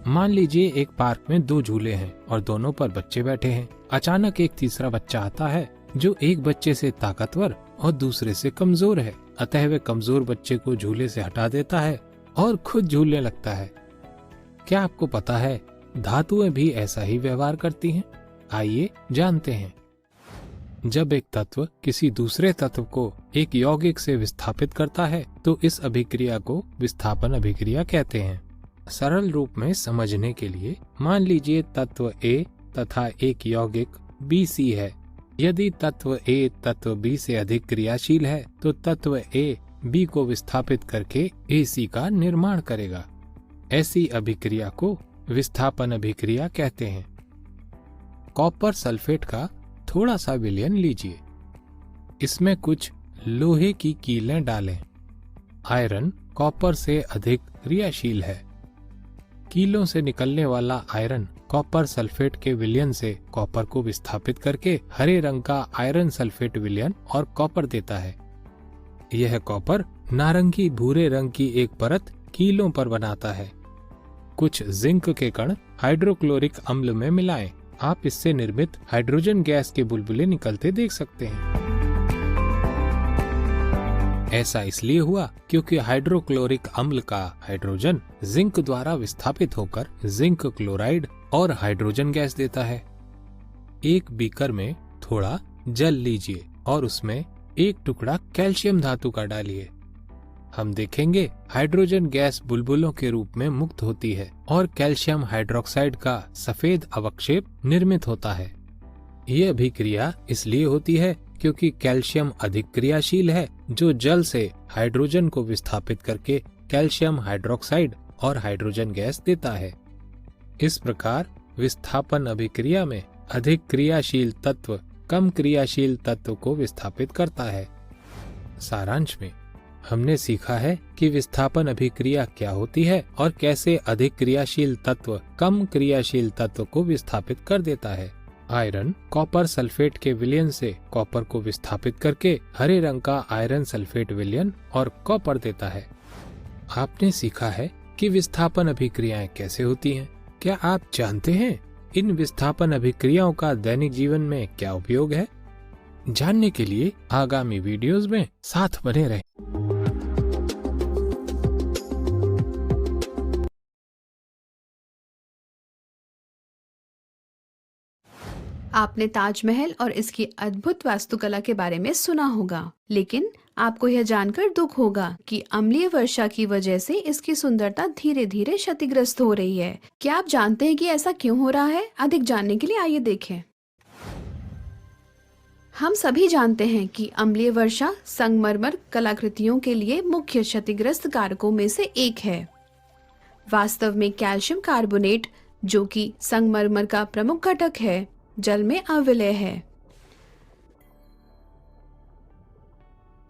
मान लीजिए एक पार्क में दो झूले हैं और दोनों पर बच्चे बैठे हैं। अचानक एक तीसरा बच्चा आता है जो एक बच्चे से ताकतवर और दूसरे से कमजोर है। अतः वह कमजोर बच्चे को झूले से हटा देता है और खुद झूलने लगता है। क्या आपको पता है धातुएं भी ऐसा ही व्यवहार करती हैं? आइए जानते हैं। जब एक तत्व किसी दूसरे तत्व को एक यौगिक से विस्थापित करता है तो इस अभिक्रिया को विस्थापन अभिक्रिया कहते हैं। सरल रूप में समझने के लिए मान लीजिए तत्व A तथा एक यौगिक BC है। यदि तत्व A तत्व B से अधिक क्रियाशील है तो तत्व A B को विस्थापित करके AC का निर्माण करेगा। ऐसी अभिक्रिया को विस्थापन अभिक्रिया कहते हैं। कॉपर सल्फेट का थोड़ा सा विलयन लीजिए। इसमें कुछ लोहे की कीलें डालें। आयरन कॉपर से अधिक क्रियाशील है। कीलों से निकलने वाला आयरन कॉपर सल्फेट के विलयन से कॉपर को विस्थापित करके हरे रंग का आयरन सल्फेट विलयन और कॉपर देता है। यह कॉपर नारंगी भूरे रंग की एक परत कीलों पर बनाता है। कुछ जिंक के कण हाइड्रोक्लोरिक अम्ल में मिलाएं। आप इससे निर्मित हाइड्रोजन गैस के बुलबुले निकलते देख सकते हैं। ऐसा इसलिए हुआ क्योंकि हाइड्रोक्लोरिक अम्ल का हाइड्रोजन जिंक द्वारा विस्थापित होकर जिंक क्लोराइड और हाइड्रोजन गैस देता है। एक बीकर में थोड़ा जल लीजिए और उसमें एक टुकड़ा कैल्शियम धातु का डालिए। हम देखेंगे हाइड्रोजन गैस बुलबुलों के रूप में मुक्त होती है और कैल्शियम हाइड्रोक्साइड का सफेद अवक्षेप निर्मित होता है। यह अभिक्रिया इसलिए होती है क्योंकि कैल्शियम अधिक क्रियाशील है जो जल से हाइड्रोजन को विस्थापित करके कैल्शियम हाइड्रोक्साइड और हाइड्रोजन गैस देता है। इस प्रकार विस्थापन अभिक्रिया में अधिक क्रियाशील तत्व कम क्रियाशील तत्व को विस्थापित करता है। सारांश में हमने सीखा है कि विस्थापन अभिक्रिया क्या होती है और कैसे अधिक क्रियाशील तत्व कम क्रियाशील तत्व को विस्थापित कर देता है। आयरन कॉपर सल्फेट के विलयन से कॉपर को विस्थापित करके हरे रंग का आयरन सल्फेट विलयन और कॉपर देता है। आपने सीखा है कि विस्थापन अभिक्रियाएं कैसे होती हैं। क्या आप जानते हैं इन विस्थापन अभिक्रियाओं का दैनिक जीवन में क्या उपयोग है? जानने के लिए आगामी वीडियोस में साथ बने रहें। आपने ताजमहल और इसकी अद्भुत वास्तुकला के बारे में सुना होगा, लेकिन आपको यह जानकर दुख होगा कि अम्लीय वर्षा की वजह से इसकी सुंदरता धीरे धीरे क्षतिग्रस्त हो रही है। क्या आप जानते हैं कि ऐसा क्यों हो रहा है? अधिक जानने के लिए आइए देखें। हम सभी जानते हैं कि अम्लीय वर्षा संगमरमर कलाकृतियों के लिए मुख्य क्षतिग्रस्त कारकों में से एक है। वास्तव में कैल्शियम कार्बोनेट, जो कि संगमरमर का प्रमुख घटक है, जल में अविलय है।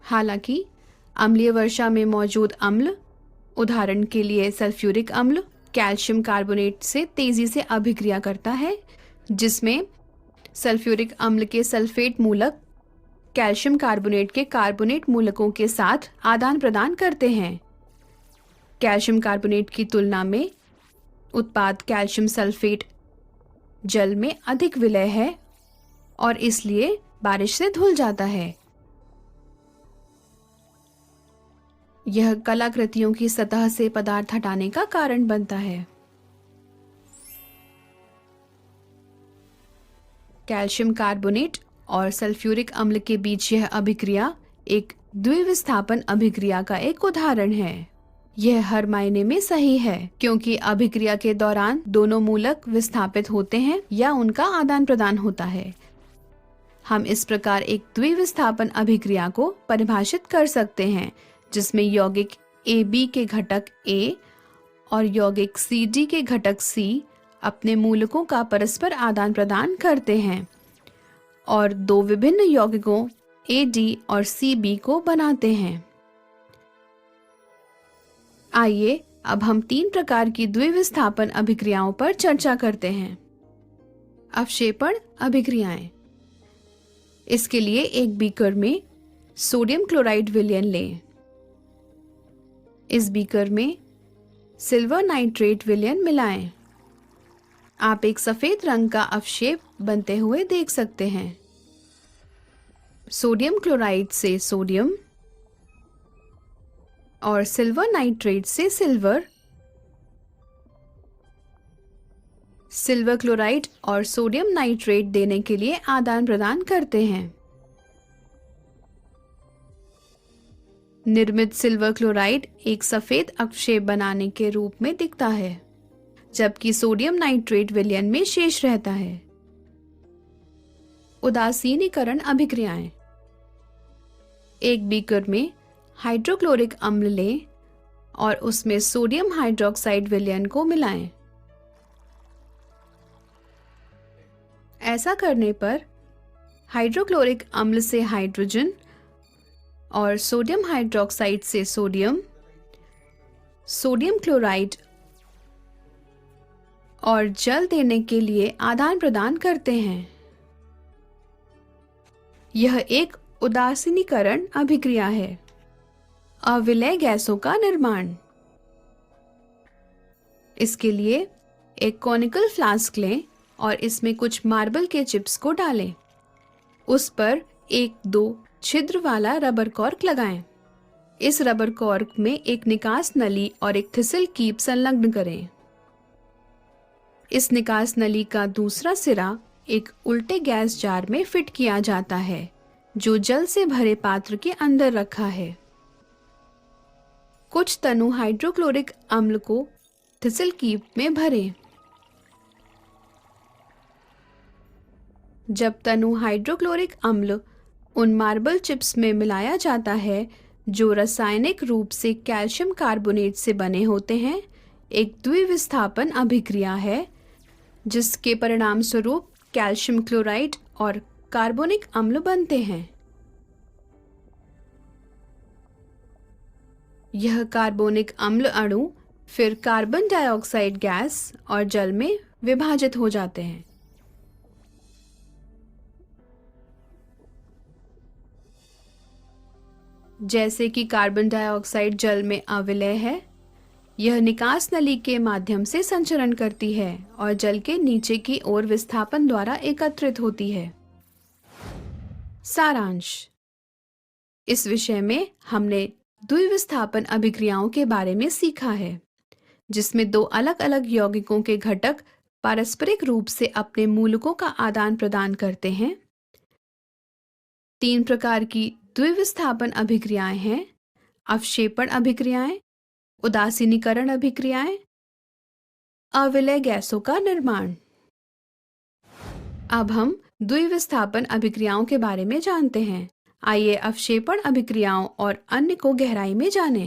हालांकि अम्लीय वर्षा में मौजूद अम्ल, उदाहरण के लिए सल्फ्यूरिक अम्ल, कैल्शियम कार्बोनेट से तेजी से अभिक्रिया करता है, जिसमें सल्फ्यूरिक अम्ल के सल्फेट मूलक कैल्शियम कार्बोनेट के कार्बोनेट मूलकों के साथ आदान प्रदान करते हैं। कैल्शियम कार्बोनेट की तुलना में उत्पाद कैल्शियम सल्फेट जल में अधिक विलय है और इसलिए बारिश से धुल जाता है। यह कलाकृतियों की सतह से पदार्थ हटाने का कारण बनता है। कैल्शियम कार्बोनेट और सल्फ्यूरिक अम्ल के बीच यह अभिक्रिया एक द्विविस्थापन अभिक्रिया का एक उदाहरण है। यह हर मायने में सही है क्योंकि अभिक्रिया के दौरान दोनों मूलक विस्थापित होते हैं या उनका आदान प्रदान होता है। हम इस प्रकार एक द्विविस्थापन अभिक्रिया को परिभाषित कर सकते हैं जिसमें यौगिक AB के घटक A और यौगिक CD के घटक C अपने मूलकों का परस्पर आदान प्रदान करते हैं और दो विभिन्न यौगिकों AD और CB को बनाते हैं। आइए अब हम 3 प्रकार की द्विविस्थापन अभिक्रियाओं पर चर्चा करते हैं। अवक्षेपण अभिक्रियाएं। इसके लिए एक बीकर में सोडियम क्लोराइड विलयन लें। इस बीकर में सिल्वर नाइट्रेट विलयन मिलाएं। आप एक सफेद रंग का अवक्षेप बनते हुए देख सकते हैं। सोडियम क्लोराइड से सोडियम और सिल्वर नाइट्रेट से सिल्वर, सिल्वर क्लोराइड और सोडियम नाइट्रेट देने के लिए आदान प्रदान करते हैं। निर्मित सिल्वर क्लोराइड एक सफेद अवक्षेप बनाने के रूप में दिखता है, जबकि सोडियम नाइट्रेट विलयन में शेष रहता है। उदासीनीकरण अभिक्रियाएं। एक बीकर में हाइड्रोक्लोरिक अम्ल लें और उसमें सोडियम हाइड्रोक्साइड विलयन को मिलाएं। ऐसा करने पर हाइड्रोक्लोरिक अम्ल से हाइड्रोजन और सोडियम हाइड्रोक्साइड से सोडियम, सोडियम क्लोराइड और जल देने के लिए आदान प्रदान करते हैं। यह एक उदासीनीकरण अभिक्रिया है। अविलय गैसों का निर्माण। इसके लिए एक कॉनिकल फ्लास्क लें और इसमें कुछ मार्बल के चिप्स को डालें। उस पर 1-2 छिद्र वाला रबर कॉर्क लगाएं। इस रबर कॉर्क में एक निकास नली और एक थिसल कीप संलग्न करें। इस निकास नली का दूसरा सिरा एक उल्टे गैस जार में फिट किया जाता है, जो जल से भरे पात्र के अंदर रखा है। कुछ तनु हाइड्रोक्लोरिक अम्ल को थिसल कीप में भरें। जब तनु हाइड्रोक्लोरिक अम्ल उन मार्बल चिप्स में मिलाया जाता है, जो रासायनिक रूप से कैल्शियम कार्बोनेट से बने होते हैं, एक द्विविस्थापन अभिक्रिया है, जिसके परिणाम स्वरूप कैल्शियम क्लोराइड और कार्बोनिक अम्ल बनते हैं। यह कार्बोनिक अम्ल अणु फिर कार्बन डाइऑक्साइड गैस और जल में विभाजित हो जाते हैं। जैसे कि कार्बन डाइऑक्साइड जल में अविलय है, यह निकास नली के माध्यम से संचरण करती है और जल के नीचे की ओर विस्थापन द्वारा एकत्रित होती है। सारांश। इस विषय में हमने द्विविस्थापन अभिक्रियाओं के बारे में सीखा है, जिसमें 2 अलग अलग यौगिकों के घटक पारस्परिक रूप से अपने मूलकों का आदान प्रदान करते हैं। 3 प्रकार की द्विविस्थापन अभिक्रियाएं हैं: अवक्षेपण अभिक्रियाएं, उदासीनीकरण अभिक्रियाएं, अविलय गैसों का निर्माण। अब हम द्विविस्थापन अभिक्रियाओं के बारे में जानते हैं। आइए अवक्षेपण अभिक्रियाओं और अन्य को गहराई में जानें।